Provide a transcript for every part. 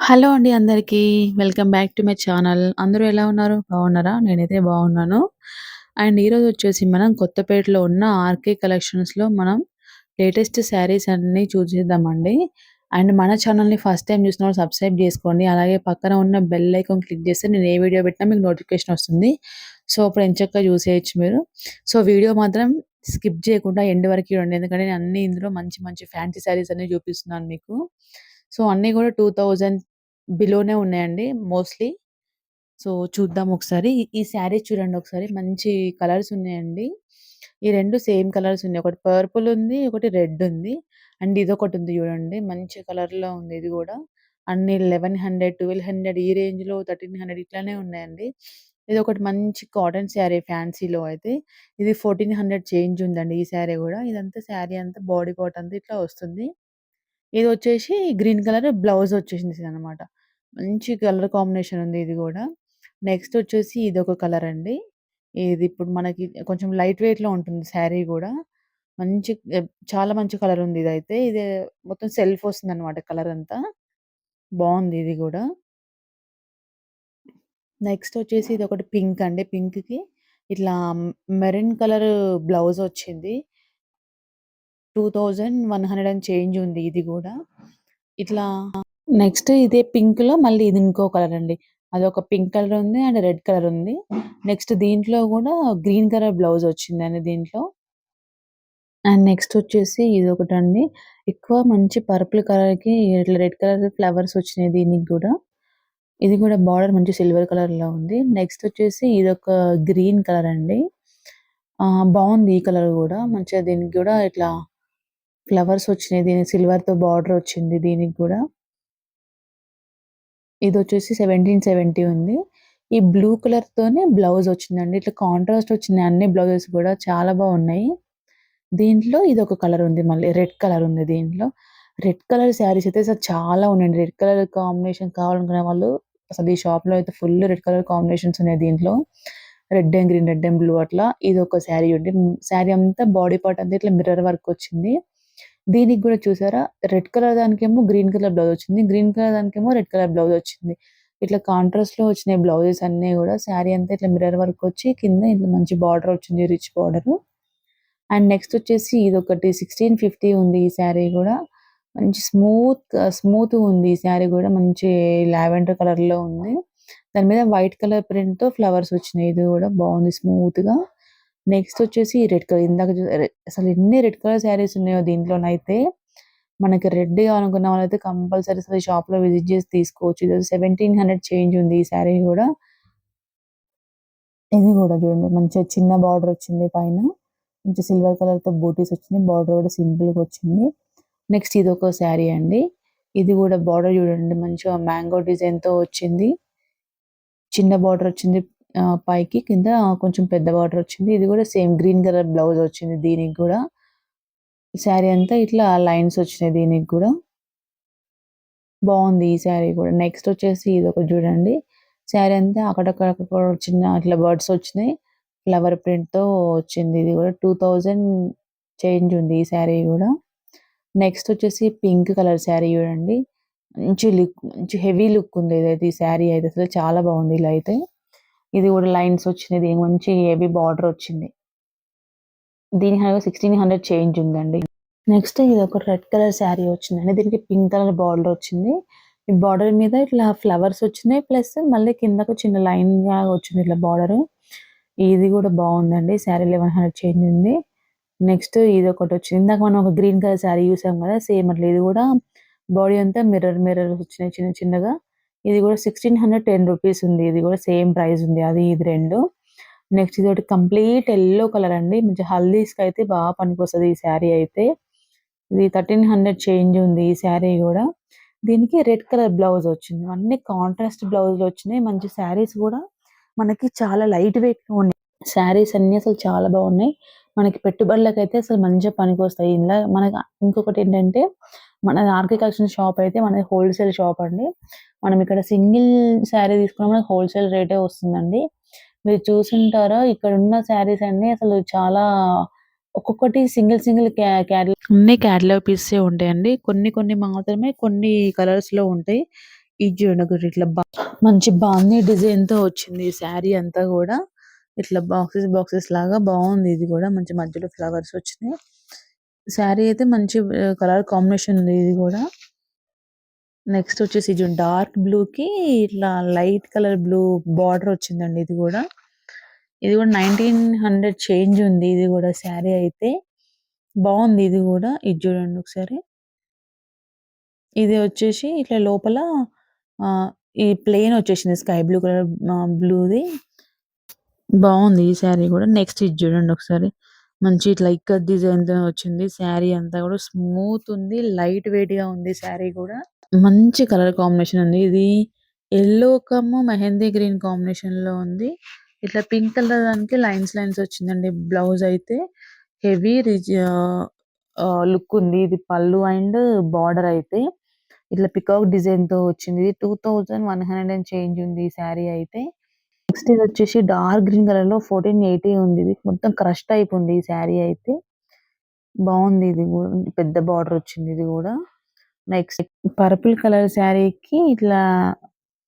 Hello అండి అందరికీ. Welcome back to my channel. అందరూ ఎలా ఉన్నారు? బాగున్నారా? నేనైతే బాగున్నాను. అండ్ ఈరోజొచ్చేసి మనం కొత్తపేటలో ఉన్న ఆర్‌కే కలెక్షన్స్‌లో మనం లేటెస్ట్ శారీస్ అన్నీ చూసేద్దామండి. అండ్ మన ఛానల్‌ని ఫస్ట్ టైమ్ చూసినోళ్ళు సబ్స్క్రైబ్ జేసుకోండి. అలాగే పక్కన ఉన్న బెల్ ఐకాన్ క్లిక్ చేస్తే నేను ఏ వీడియో పెట్టినా మీకు నోటిఫికేషన్ వస్తుంది. సో, అప్పుడు ఎంచక్కా చూసేయొచ్చు మీరు. సో, వీడియో మాత్రం స్కిప్ చేయకుండా ఎండ్ వరకు చూడండి. ఎందుకంటే నేను అన్నీ ఇందులో మంచి మంచి ఫ్యాన్సీ శారీస్ అన్నీ చూపిస్తున్నాను మీకు. సో, అన్నీ కూడా 2000 బిలోనే ఉన్నాయండి మోస్ట్‌లీ. సో, చూద్దాం ఒకసారి. ఈ శారీస్ చూడండి ఒకసారి. మంచి కలర్స్ ఉన్నాయండి. ఈ 2 సేమ్ కలర్స్ ఉన్నాయి. ఒకటి పర్పుల్ ఉంది. ఒకటి రెడ్ ఉంది. అండ్ ఇదొకటుంది చూడండి. మంచి కలర్‌లో ఉంది ఇది గూడా. అన్ని 1100, 1200 ఈ రేంజ్‌లో 1300 ఇట్లానే ఉన్నాయండి. ఇదొకటి మంచి కాటన్ శారీ ఫ్యాన్సీలో అయితే. ఇది 1400 చేంజ్ ఉందండి ఈ శారీ గూడా. ఇదంతా శారీ అంతా బాడీ పార్ట్ అంతా ఇట్లా వస్తుంది. ఇదొచ్చేసి గ్రీన్ కలర్ బ్లౌజ్ వచ్చేసిందనమాట. మంచి కలర్ కాంబినేషన్ ఉంది ఇది గూడా. నెక్స్ట్ వచ్చేసి ఇదొక కలర్ అండి. ఇది ఇప్పుడు మనకి కొంచెం లైట్ వెయిట్‌లో ఉంటుంది శారీ గూడా. మంచి చాలా మంచి కలర్ ఉంది ఇదైతే. ఇది మొత్తం సెల్ఫ్ వస్తుందనమాట కలర్ అంతా. బావుంది ఇది గూడా. నెక్స్ట్ వచ్చేసి ఇదొకటి పింక్ అండి. పింక్‌కి ఇట్లా మెరూన్ కలర్ బ్లౌజ్ వచ్చింది. 2100 అండ్ చేంజ్ ఉంది ఇది గూడా. ఇట్లా నెక్స్ట్ ఇదే పింక్‌లో మళ్ళీ ఇది ఇంకో కలర్ అండి. అదొక పింక్ కలర్ ఉంది అండ్ రెడ్ కలర్ ఉంది. నెక్స్ట్ దీంట్లో గూడా గ్రీన్ కలర్ బ్లౌజ్ వచ్చిందండి దీంట్లో. అండ్ నెక్స్ట్ వచ్చేసి ఇదొకటండి. ఎక్కువ మంచి పర్పుల్ కలర్‌కి ఇట్లా రెడ్ కలర్ ఫ్లవర్స్ వచ్చినాయి దీనికి గూడా. ఇది గూడా బార్డర్ మంచి సిల్వర్ కలర్‌లో ఉంది. నెక్స్ట్ వచ్చేసి ఇదొక గ్రీన్ కలర్ అండి. బావుంది ఈ కలర్ గూడా. మంచిగా దీనికి గూడా ఇట్లా ఫ్లవర్స్ వచ్చినాయి. దీనికి సిల్వర్‌తో బార్డర్ వచ్చింది దీనికి గూడా. ఇదొచ్చేసి 1770 ఉంది. ఈ బ్లూ కలర్‌తోనే బ్లౌజ్ వచ్చిందండి. ఇట్లా కాంట్రాస్ట్ వచ్చినాయి అన్ని బ్లౌజెస్ గూడా చాలా బాగున్నాయి. దీంట్లో ఇదొక కలర్ ఉంది మళ్ళీ రెడ్ కలర్ ఉంది దీంట్లో. రెడ్ కలర్ శారీస్ అయితే అసలు చాలా ఉన్నాయండి. రెడ్ కలర్ కాంబినేషన్ కావాలనుకునే వాళ్ళు అసలు ఈ షాప్‌లో అయితే ఫుల్ రెడ్ కలర్ కాంబినేషన్స్ ఉన్నాయి దీంట్లో. Red and green, red and blue అట్లా. ఇదొక శారీ ఉంది. శారీ అంతా బాడీ పార్ట్ అంతా ఇట్లా మిర్రర్ వర్క్ వచ్చింది. దీనికి గూడా చూసారా? రెడ్ కలర్ దానికేమో గ్రీన్ కలర్ బ్లౌజ్ వచ్చింది. గ్రీన్ కలర్ దానికేమో రెడ్ కలర్ బ్లౌజ్ వచ్చింది. ఇట్లా కాంట్రాస్ట్‌లో వచ్చినాయి బ్లౌజెస్ అన్నీ గూడా. శారీ అంతా ఇట్లా మిర్రర్ వర్క్ వచ్చి కింద ఇట్లా మంచి బార్డర్ వచ్చింది. Rich border. అండ్ నెక్స్ట్ వచ్చేసి ఇదొకటి 1650 ఉంది ఈ శారీ గూడా. మంచి స్మూత్‌గుంది ఈ శారీ గూడా. మంచి లావెండర్ కలర్‌లో ఉంది. దాని మీద వైట్ కలర్ ప్రింట్‌తో ఫ్లవర్స్ వచ్చినాయి. ఇది గూడా బావుంది స్మూత్‌గా. నెక్స్ట్ వచ్చేసి రెడ్ కలర్ ఇందాక అసలు ఎన్ని రెడ్ కలర్ శారీస్ ఉన్నాయో దీంట్లోనైతే. మనకి రెడ్ కావాలనుకున్న వాళ్ళైతే కంపల్సరీ అసలు ఈ షాప్‌లో విజిట్ చేసి తీసుకోవచ్చు. ఇది 1700 చేంజ్ ఉంది ఈ శారీ గూడా. ఇది గూడా చూడండి మంచిగా చిన్న బార్డర్ వచ్చింది పైన. మంచి సిల్వర్ కలర్‌తో బూటీస్ వచ్చినాయి. బార్డర్ కూడా సింపుల్‌గొచ్చింది. నెక్స్ట్ ఇదొక శారీ అండి. ఇది గూడా బార్డర్ చూడండి మంచిగా మ్యాంగో డిజైన్‌తో వచ్చింది. చిన్న బార్డర్ వచ్చింది పైకి. కింద కొంచెం పెద్ద బార్డర్ వచ్చింది. ఇది గూడా సేమ్ గ్రీన్ కలర్ బ్లౌజ్ వచ్చింది దీనికి గూడా. శారీ అంతా ఇట్లా లైన్స్ వచ్చినాయి దీనికి గూడా. బావుంది ఈ శారీ గూడా. నెక్స్ట్ వచ్చేసి ఇదొకటి చూడండి. శారీ అంతా అక్కడక్కడ చిన్న ఇట్లా బర్డ్స్ వచ్చినాయి. ఫ్లవర్ ప్రింట్‌తో వచ్చింది. ఇది గూడా 2000 చేంజ్ ఉంది ఈ శారీ గూడా. నెక్స్ట్ వచ్చేసి పింక్ కలర్ శారీ చూడండి. మంచి హెవీ లుక్ ఉంది ఇదైతే ఈ శారీ అయితే అసలు చాలా బావుంది ఇలా అయితే. ఇది గూడా లైన్స్ వచ్చినాయి. దీనికి మంచి హెవీ బార్డర్ వచ్చింది. దీని 1600 చేంజ్ ఉందండి. నెక్స్ట్ ఇదొక రెడ్ కలర్ శారీ వచ్చిందండి. దీనికి పింక్ కలర్ బార్డర్ వచ్చింది. ఈ బార్డర్ మీద ఇట్లా ఫ్లవర్స్ వచ్చినాయి. ప్లస్ మళ్ళీ కిందకు చిన్న లైన్‌గా వచ్చింది ఇట్లా బార్డరు. ఇది గూడా బావుందండి. శారీ 1100 చేంజ్ ఉంది. నెక్స్ట్ ఇదొకటొచ్చింది. ఇందాక మనం ఒక గ్రీన్ కలర్ శారీ చూసాం గదా! సేమ్ అట్లా ఇది గూడా బాడీ అంతా మిర్రర్స్ వచ్చినాయి చిన్న చిన్నగా. ఇది గూడా 1610 రూపీస్ ఉంది. ఇది గూడా సేమ్ ప్రైస్ ఉంది. అది ఇది 2. నెక్స్ట్ ఇదొకటి కంప్లీట్ యెల్లో కలర్ అండి. మంచి హల్దీస్‌కయితే పనికొస్తది ఈ శారీ అయితే. ఇది 1300 చేంజ్ ఉంది ఈ శారీ గూడా. దీనికి రెడ్ కలర్ బ్లౌజ్ వచ్చింది. అన్నీ కాంట్రాస్ట్ బ్లౌజ్‌లొచ్చినాయి. మంచి శారీస్ గూడా మనకి చాలా లైట్ వెయిట్‌గా ఉన్నాయి. శారీస్ అన్నీ అసలు చాలా బాగున్నాయి. మనకి పెట్టుబడులకైతే అసలు మంచిగా పనికొస్తాయి. మనకి ఇంకొకటేంటంటే మనది ఆర్‌కే కలెక్షన్ షాప్ అయితే మనది హోల్‌సేల్ షాప్ అండి. మనం ఇక్కడ సింగిల్ శారీ తీసుకున్నా మనకు హోల్‌సేల్ రేటే వస్తుందండి. మీరు చూసుంటారా ఇక్కడున్న శారీస్ అన్నీ అసలు చాలా ఒక్కొక్కటి సింగిల్ సింగిల్ అన్ని క్యాటలాగ్ పీసెసే ఉంటాయండి. కొన్ని కొన్ని మాత్రమే కొన్ని కలర్స్‌లో ఉంటాయి. ఇది చూడండి ఒకటి ఇట్లా మంచి బాందీ డిజైన్ తో వచ్చింది ఈ శారీ అంతా కూడా. ఇట్లా బాక్సెస్ బాక్సెస్ లాగా బాగుంది. ఇది కూడా మంచి మధ్యలో ఫ్లవర్స్ వచ్చినాయి. శారీ అయితే మంచి కలర్ కాంబినేషన్ ఉంది ఇది కూడా. నెక్స్ట్ వచ్చేసి ఇది డార్క్ బ్లూ కి ఇట్లా లైట్ కలర్ బ్లూ బార్డర్ వచ్చిందండి. ఇది కూడా 1900 చేంజ్ ఉంది. ఇది కూడా శారీ అయితే బాగుంది. ఇది కూడా ఇది చూడండి ఒకసారి. ఇది వచ్చేసి ఇట్లా లోపల ఈ ప్లెయిన్ వచ్చేసింది స్కై బ్లూ కలర్ బ్లూది. బాగుంది ఈ శారీ కూడా. నెక్స్ట్ ఇది చూడండి ఒకసారి. మంచి ఇట్లా ఇక్కత్ డిజైన్ తో వచ్చింది. శారీ అంతా కూడా స్మూత్ ఉంది. లైట్ వెయిట్ గా ఉంది శారీ కూడా. మంచి కలర్ కాంబినేషన్ ఉంది. ఇది yellow come mehndi green combination లో ఉంది. ఇట్లా పింక్ కలర్ దానికి లైన్స్ లైన్స్ వచ్చిందండి. బ్లౌజ్ అయితే హెవీ లుక్ ఉంది. ఇది పళ్ళు అండ్ బార్డర్ అయితే ఇట్లా పికాక్ డిజైన్ తో వచ్చింది. 2100 అండ్ చేంజ్ ఉంది ఈ శారీ అయితే. నెక్స్ట్ ఇది వచ్చేసి డార్క్ గ్రీన్ కలర్ లో 1480 ఉంది. ఇది మొత్తం క్రష్ టైప్ ఉంది ఈ శారీ అయితే. బాగుంది ఇది కూడా. పెద్ద బార్డర్ వచ్చింది ఇది కూడా. నెక్స్ట్ పర్పుల్ కలర్ శారీకి ఇట్లా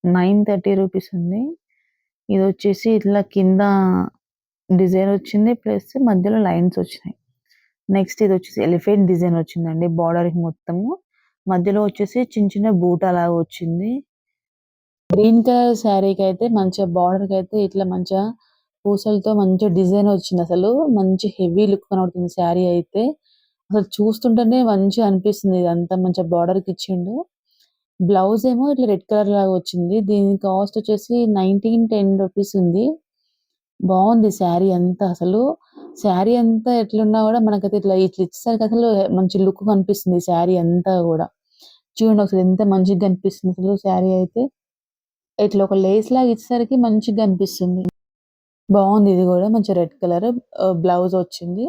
930 రూపీస్ ఉంది. ఇది వచ్చేసి ఇట్లా కింద డిజైన్ వచ్చింది. ప్లస్ మధ్యలో లైన్స్ వచ్చినాయి. నెక్స్ట్ ఇది వచ్చేసి ఎలిఫెంట్ డిజైన్ వచ్చిందండి బార్డర్ కి మొత్తము. మధ్యలో వచ్చేసి చిన్న చిన్న బూటా లాగా వచ్చింది. గ్రీన్ కలర్ శారీకి అయితే మంచిగా బార్డర్ కి అయితే ఇట్లా మంచిగా పూసలతో మంచిగా డిజైన్ వచ్చింది. అసలు మంచి హెవీ లుక్ కనబడుతుంది శారీ అయితే. అసలు చూస్తుంటేనే మంచిగా అనిపిస్తుంది. ఇదంతా మంచిగా బార్డర్ కి ఇచ్చిండు. బ్లౌజ్ ఏమో ఇట్లా రెడ్ కలర్ లాగా వచ్చింది. దీని కాస్ట్ వచ్చేసి 1910 రూపీస్ ఉంది. బాగుంది శారీ అంతా అసలు. శారీ అంతా ఎట్లున్నా కూడా మనకైతే ఇట్లా ఇట్లా ఇచ్చేసరికి అసలు మంచి లుక్ కనిపిస్తుంది శారీ అంతా కూడా. చూడండి అసలు ఎంత మంచిగా కనిపిస్తుంది అసలు శారీ అయితే. ఇట్లా ఒక లేస్ లాగా ఇచ్చేసరికి మంచిగా కనిపిస్తుంది. బాగుంది ఇది కూడా. మంచి రెడ్ కలర్ బ్లౌజ్ వచ్చింది.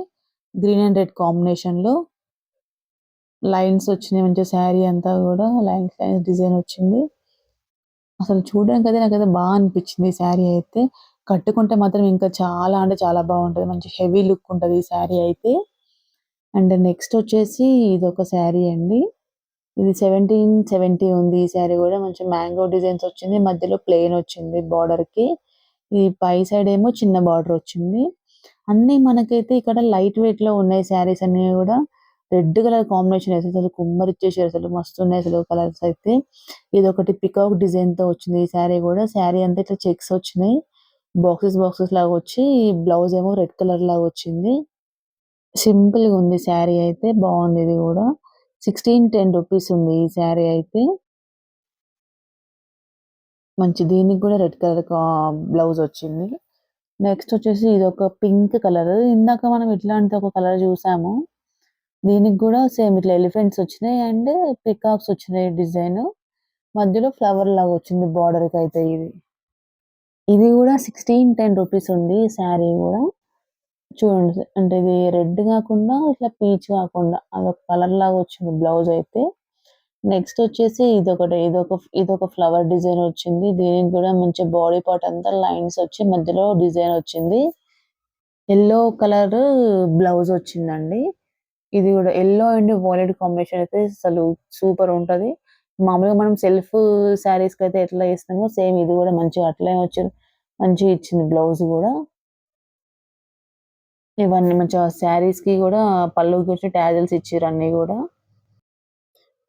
గ్రీన్ అండ్ రెడ్ కాంబినేషన్ లో లైన్స్ వచ్చినాయి. మంచిగా శారీ అంతా కూడా లైన్స్ లైన్స్ డిజైన్ వచ్చింది. అసలు చూడడానికైతే నాకైతే బాగా అనిపించింది ఈ శారీ అయితే. కట్టుకుంటే మాత్రం ఇంకా చాలా అంటే చాలా బాగుంటది. మంచి హెవీ లుక్ ఉంటది ఈ శారీ అయితే. అండ్ నెక్స్ట్ వచ్చేసి ఇదొక శారీ అండి. ఇది 1770 ఉంది ఈ శారీ కూడా. మంచి మ్యాంగో డిజైన్స్ వచ్చింది. మధ్యలో ప్లెయిన్ వచ్చింది బార్డర్ కి. ఈ పై సైడ్ ఏమో చిన్న బార్డర్ వచ్చింది. అన్నీ మనకైతే ఇక్కడ లైట్ వెయిట్ లో ఉన్నాయి శారీస్ అన్ని కూడా. రెడ్ కలర్ కాంబినేషన్ అసలు కుమ్మరిచ్చేసారు. అసలు మస్తు ఉన్నాయి అసలు కలర్స్ అయితే. ఇది ఒకటి పికాక్ డిజైన్ తో వచ్చింది ఈ శారీ కూడా. శారీ అంతా ఇట్లా చెక్స్ వచ్చినాయి. బాక్సెస్ బాక్సెస్ లాగా వచ్చి బ్లౌజ్ ఏమో రెడ్ కలర్ లాగా వచ్చింది. సింపుల్ గా ఉంది శారీ అయితే. బాగుంది ఇది కూడా. 1610 రూపీస్ ఉంది ఈ శారీ అయితే. మంచి దీనికి కూడా రెడ్ కలర్ బ్లౌజ్ వచ్చింది. నెక్స్ట్ వచ్చేసి ఇది ఒక పింక్ కలర్. ఇందాక మనం ఇట్లాంటి ఒక కలర్ చూసాము. దీనికి కూడా సేమ్ ఇట్లా ఎలిఫెంట్స్ వచ్చినాయి అండ్ పికాక్స్ వచ్చినాయి డిజైన్. మధ్యలో ఫ్లవర్ లాగా వచ్చింది బార్డర్ కి అయితే ఇది. ఇది కూడా 1610 రూపీస్ ఉంది ఈ శారీ కూడా. చూడండి అంటే ఇది రెడ్ కాకుండా ఇట్లా పీచ్ కాకుండా అదొక కలర్ లాగా వచ్చింది బ్లౌజ్ అయితే. నెక్స్ట్ వచ్చేసి ఇదొక ఫ్లవర్ డిజైన్ వచ్చింది. దీనికి కూడా మంచి బాడీ పార్ట్ అంతా లైన్స్ వచ్చి మధ్యలో డిజైన్ వచ్చింది. యెల్లో కలర్ బ్లౌజ్ వచ్చిందండి. ఇది కూడా యెల్లో అండ్ వైలెట్ కాంబినేషన్ అయితే అసలు సూపర్ ఉంటది. మామూలుగా మనం సెల్ఫ్ శారీస్ కి అయితే ఎట్లా ఇస్తామో సేమ్ ఇది కూడా మంచిగా అట్లనే వచ్చింది. మంచిగా ఇచ్చింది బ్లౌజ్ కూడా. ఇవన్నీ మంచిగా శారీస్ కి కూడా పళ్ళుకి వచ్చి టాజిల్స్ ఇచ్చిర్రు అన్ని కూడా.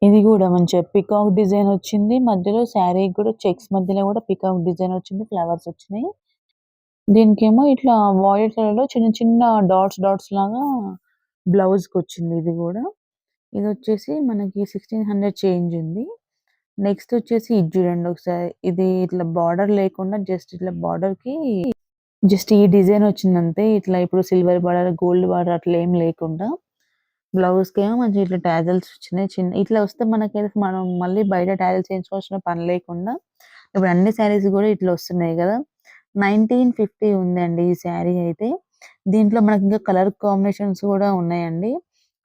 ఇది కూడా మంచిగా పికాక్ డిజైన్ వచ్చింది. మధ్యలో శారీకి కూడా చెక్స్ మధ్యలో కూడా పికాక్ డిజైన్ వచ్చింది. ఫ్లవర్స్ వచ్చినాయి. దీనికేమో ఇట్లా వాయిలెట్ కలర్‌లో చిన్న చిన్న డాట్స్ డాట్స్ లాగా బ్లౌజ్‌కొచ్చింది ఇది గూడా. ఇదొచ్చేసి మనకి 1600 చేంజ్ ఉంది. నెక్స్ట్ వచ్చేసి ఇది చూడండి ఒకసారి. ఇది ఇట్లా బార్డర్ లేకుండా జస్ట్ ఇట్లా బార్డర్‌కి జస్ట్ ఈ డిజైన్ వచ్చిందంతే. ఇట్లా ఇప్పుడు సిల్వర్ బార్డర్, గోల్డ్ బార్డర్ అట్లా ఏం లేకుండా బ్లౌజ్‌కేమో మంచిగా ఇట్లా టాజిల్స్ వచ్చినాయి. ఇట్లా వస్తే మనకైతే మనం మళ్ళీ బయట టాజిల్స్ చేయించుకోవాల్సిన పని లేకుండా ఇప్పుడు అన్ని శారీస్ గూడా ఇట్లా వస్తున్నాయి గదా! 1950 ఉందండి ఈ శారీ అయితే. దీంట్లో మనకింకా కలర్ కాంబినేషన్స్ గూడా ఉన్నాయండి.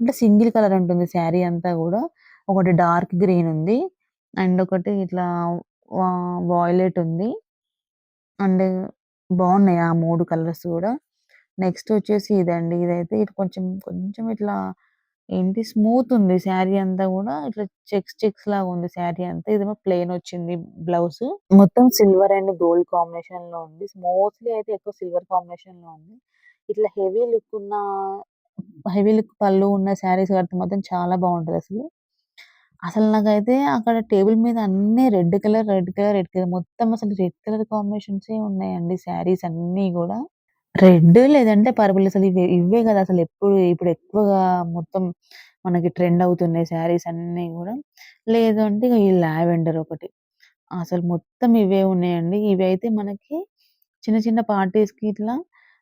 అంటే సింగిల్ కలర్ ఉంటుంది శారీ అంతా గూడా. ఒకటి డార్క్ గ్రీన్ ఉంది. అండ్ ఒకటి ఇట్లా వాయిలెట్ ఉంది. అండ్ బావున్నాయి ఆ 3 కలర్స్ గూడా. నెక్స్ట్ వచ్చేసి ఇదండి. ఇదైతే కొంచెం కొంచెం ఇట్లా ఏంటి స్మూత్ ఉంది శారీ అంతా గూడా. ఇట్లా చెక్స్ చెక్స్ లాగా ఉంది శారీ అంతా. ఇదేమో ప్లెయిన్ వచ్చింది బ్లౌజు. మొత్తం సిల్వర్ అండ్ గోల్డ్ కాంబినేషన్‌లో ఉంది. మోస్ట్‌లీ అయితే ఎక్కువ సిల్వర్ కాంబినేషన్‌లో ఉంది. ఇట్లా హెవీ లుక్ పళ్ళు ఉన్న శారీస్ కడితే మాత్రం చాలా బావుంటదసలు. అసలు నాకైతే అక్కడ టేబుల్ మీద అన్నీ red colour, red colour, red colour మొత్తం అసలు రెడ్ కలర్ కాంబినేషన్సే ఉన్నాయండి శారీస్ అన్నీ గూడా. రెడ్ లేదంటే పర్పుల్ అసలు ఇవే గదా! ఇప్పుడు ఎక్కువగా మొత్తం మనకి ట్రెండ్ అవుతున్నాయి శారీస్ అన్నీ గూడా. లేదు అంటే ఇగ ఈ లావెండర్ ఒకటి. అసలు మొత్తం ఇవే ఉన్నాయండి. ఇవైతే మనకి చిన్న చిన్న పార్టీస్‌కి ఇట్లా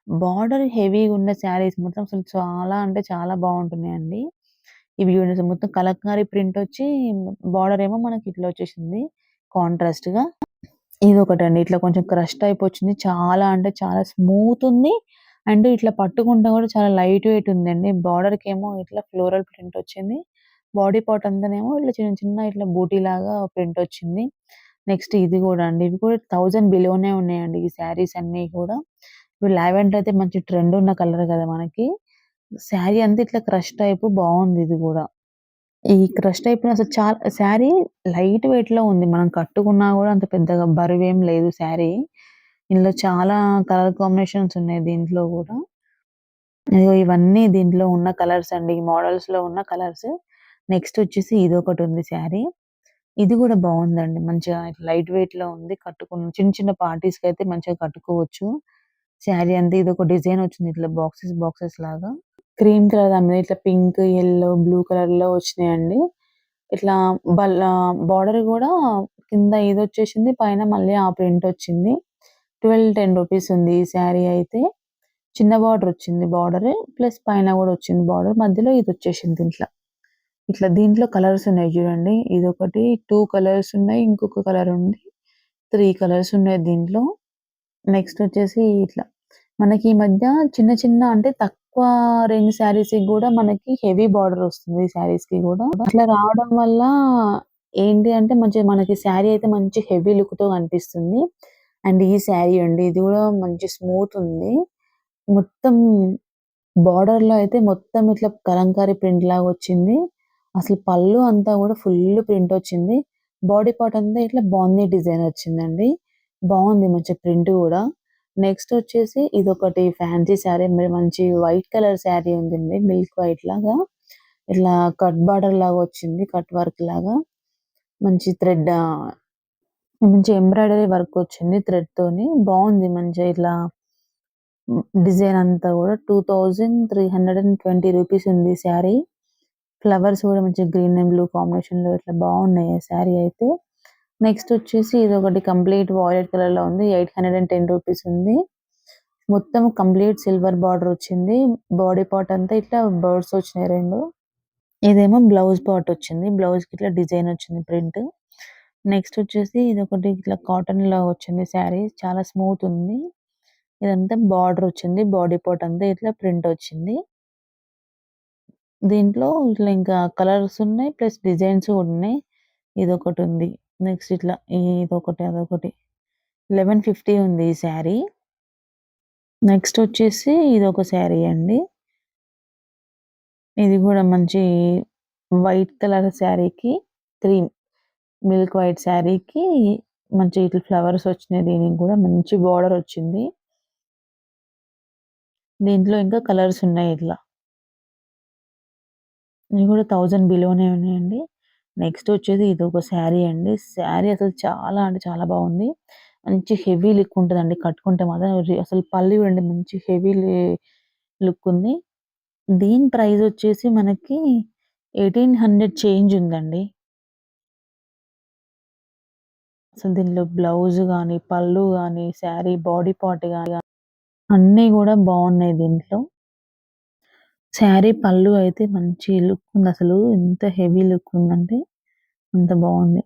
బార్డర్ హెవీగున్న శారీస్ మొత్తం అసలు చాలా అంటే చాలా బావుంటున్నాయండి. ఇవి చూడండి అసలు మొత్తం కలంకారీ ప్రింటొచ్చి బార్డర్ ఏమో మనకి ఇట్లా వచ్చేసింది కాంట్రాస్ట్‌గా. ఇదొకటండి. ఇట్లా కొంచెం క్రష్ టైప్ వచ్చింది. చాలా అంటే చాలా స్మూత్ ఉంది. అండ్ ఇట్లా పట్టుకుంటే కూడా చాలా లైట్ వెయిట్ ఉందండి. బార్డర్‌కేమో ఇట్లా ఫ్లోరల్ ప్రింట్ వచ్చింది. బాడీ పార్ట్ అంతానేమో ఇట్లా చిన్న చిన్న ఇట్లా బూటీలాగా ప్రింట్ వచ్చింది. నెక్స్ట్ ఇది గూడా అండి. ఇవి కూడా 1000 బిలోనే ఉన్నాయండి ఈ శారీస్ అన్నీ కూడా. ఇప్పుడు లావెండర్ అయితే మంచి ట్రెండ్ ఉన్న కలర్ కదా మనకి. శారీ అంతా ఇట్లా క్రష్ టైపు బావుంది ఇది గూడా. ఈ క్రష్ టైప్‌లో అసలు శారీ లైట్ వెయిట్‌లో ఉంది. మనం కట్టుకున్నా గూడా అంత పెద్దగా బరువేం లేదు శారీ. ఇందులో చాలా కలర్ కాంబినేషన్స్ ఉన్నాయి దీంట్లో గూడా. ఇగో ఇవన్నీ దీంట్లో ఉన్న కలర్స్ అండి. ఈ మోడల్స్‌లో ఉన్న కలర్స్. నెక్స్ట్ వచ్చేసి ఇదొకటుంది శారీ. ఇది గూడా బావుందండి. మంచిగా లైట్ వెయిట్‌లో ఉంది. చిన్న చిన్న పార్టీస్‌కైతే మంచిగా కట్టుకోవచ్చు. శారీ అంతా ఇదొక డిజైన్ వచ్చింది. ఇట్లా బాక్సెస్ బాక్సెస్ లాగా. క్రీమ్ కలర్ దాని మీద ఇట్లా పింక్, యెల్లో, బ్లూ కలర్‌లో వచ్చినాయండి. ఇట్లా బార్డర్ గూడా కింద ఇదొచ్చేసింది. పైన మళ్ళీ ఆ ప్రింటొచ్చింది. 10 రూపీస్ ఉంది ఈ శారీ అయితే. చిన్న బార్డరొచ్చింది బార్డరు. ప్లస్ పైన గూడా వచ్చింది బార్డర్. మధ్యలో ఇదొచ్చేసింది ఇట్లా. ఇట్లా దీంట్లో కలర్స్ ఉన్నాయి జూడండి. ఇదొకటి 2 కలర్స్ ఉన్నాయి. ఇంకొక కలర్ ఉంది. 3 కలర్స్ ఉన్నాయి దీంట్లో. నెక్స్ట్ వచ్చేసి ఇట్లా. మనకి ఈ మధ్య చిన్న చిన్న అంటే తక్కువ రేంజ్ శారీస్‌కి గూడా మనకి హెవీ బార్డర్ వస్తుంది శారీస్‌కి గూడా. అట్లా రావడం వల్ల ఏంటి అంటే మంచిగా మనకి శారీ అయితే మంచి హెవీ లుక్‌తో కనిపిస్తుంది. అండ్ ఈ శారీ అండి. ఇది గూడా మంచి స్మూత్ ఉంది. మొత్తం బార్డర్‌లో అయితే మొత్తం ఇట్లా కలంకారీ ప్రింట్ లాగొచ్చింది. అసలు పళ్ళు అంతా గూడా ఫుల్ ప్రింటొచ్చింది. బాడీ పార్ట్ అంతా ఇట్లా బాందీ డిజైన్ వచ్చిందండి. బావుంది మంచి ప్రింట్ గూడా. నెక్స్ట్ వచ్చేసి ఇదొకటి ఫ్యాన్సీ శారీ మరి మంచి వైట్ కలర్ శారీ ఉందండి. మిల్క్ వైట్ లాగా. ఇట్లా కట్ బార్డర్ లాగా వచ్చింది. కట్ వర్క్ లాగా. మంచి మంచి ఎంబ్రాయిడరీ వర్క్ వచ్చింది థ్రెడ్‌తోని. బావుంది మంచిగా ఇట్లా డిజైన్ అంతా గూడా 2320 రూపీస్ ఉంది శారీ. ఫ్లవర్స్ గూడా మంచిగా గ్రీన్ అండ్ బ్లూ కాంబినేషన్‌లో ఇట్లా బావున్నాయి ఆ శారీ అయితే. నెక్స్ట్ వచ్చేసి ఇదొకటి కంప్లీట్ వాయిలెట్ కలర్‌లో ఉంది. 810 రూపీస్ ఉంది. మొత్తం కంప్లీట్ సిల్వర్ బార్డర్ వచ్చింది. బాడీ పార్ట్ అంతా ఇట్లా బర్డ్స్ వచ్చినాయి 2. ఇదేమో బ్లౌజ్ పార్ట్ వచ్చింది. బ్లౌజ్‌కి ఇట్లా డిజైన్ వచ్చింది ప్రింట్. నెక్స్ట్ వచ్చేసి ఇదొకటి ఇట్లా కాటన్‌లో వచ్చింది శారీ. చాలా స్మూత్ ఉంది. ఇదంతా బార్డర్ వచ్చింది. బాడీ పార్ట్ అంతా ఇట్లా ప్రింట్ వచ్చింది. దీంట్లో ఇట్లా ఇంకా కలర్స్ ఉన్నాయి. ప్లస్ డిజైన్స్ కూడా ఉన్నాయి. ఇదొకటుంది. నెక్స్ట్ ఇట్లా ఇదొకటి, అదొకటి. 1150 ఉంది ఈ శారీ. నెక్స్ట్ వచ్చేసి ఇదొక శారీ అండి. ఇది గూడా మంచి వైట్ కలర్ శారీకి క్రీమ్ మిల్క్ వైట్ శారీకి మంచి ఇట్లా ఫ్లవర్స్ వచ్చినాయి. దీనికి గూడా మంచి బార్డర్ వచ్చింది. దీంట్లో ఇంకా కలర్స్ ఉన్నాయి ఇట్లా. ఇవి గూడా 1000 బిలోనే ఉన్నాయండి. నెక్స్ట్ వచ్చేసి ఇదొక శారీ అండి. శారీ అసలు చాలా అంటే చాలా బావుంది. మంచి హెవీ లుక్ ఉంటదండి కట్టుకుంటే మాత్రం. అసలు పళ్ళు చూడండి మంచి హెవీ లుక్ ఉంది. దీని ప్రైస్ వచ్చేసి మనకి 1800 చేంజ్ ఉందండి. అసలు దీనిలో బ్లౌజ్ గాని, పళ్ళు గాని, శారీ బాడీ పార్ట్ గాని అన్నీ గూడా బావున్నాయి దీంట్లో. శారీ పళ్ళు అయితే మంచి లుక్ ఉందసలు. ఎంత హెవీ లుక్ ఉందంటే అంత బావుంది.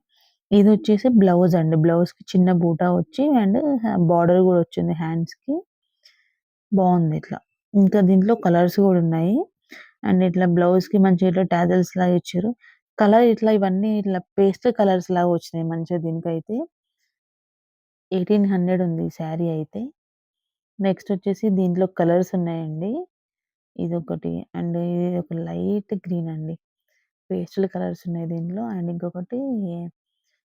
ఇదొచ్చేసి బ్లౌజ్ అండి. బ్లౌజ్‌కి చిన్న బూటా వచ్చి అండ్ బార్డర్ గూడా వచ్చింది హ్యాండ్స్‌కి. బావుంది ఇట్లా. ఇంకా దీంట్లో కలర్స్ గూడా ఉన్నాయి. అండ్ ఇట్లా బ్లౌజ్‌కి మంచిగా ఇట్లా టాజెల్స్ లాగా ఇచ్చారు. కలర్ ఇట్లా ఇవన్నీ ఇట్లా పేస్టల్ కలర్స్ లాగా వచ్చినాయి మంచిగా దీనికైతే. 1800 ఉంది ఈ శారీ అయితే. నెక్స్ట్ వచ్చేసి దీంట్లో కలర్స్ ఉన్నాయండి. ఇదొకటి అండ్ ఇది ఒక లైట్ గ్రీన్ అండి. పేస్టల్ కలర్స్ ఉన్నాయి దీంట్లో. అండ్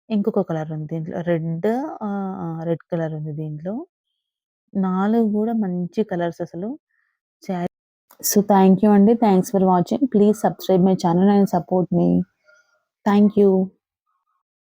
ఇంకొక కలర్ ఉంది దీంట్లో. రెడ్ కలర్ ఉంది దీంట్లో. 4 గూడా మంచి కలర్స్ అసలు. శారీ సో, థాంక్ యూ అండి. Thanks for watching. Please subscribe my channel and support me. Thank you.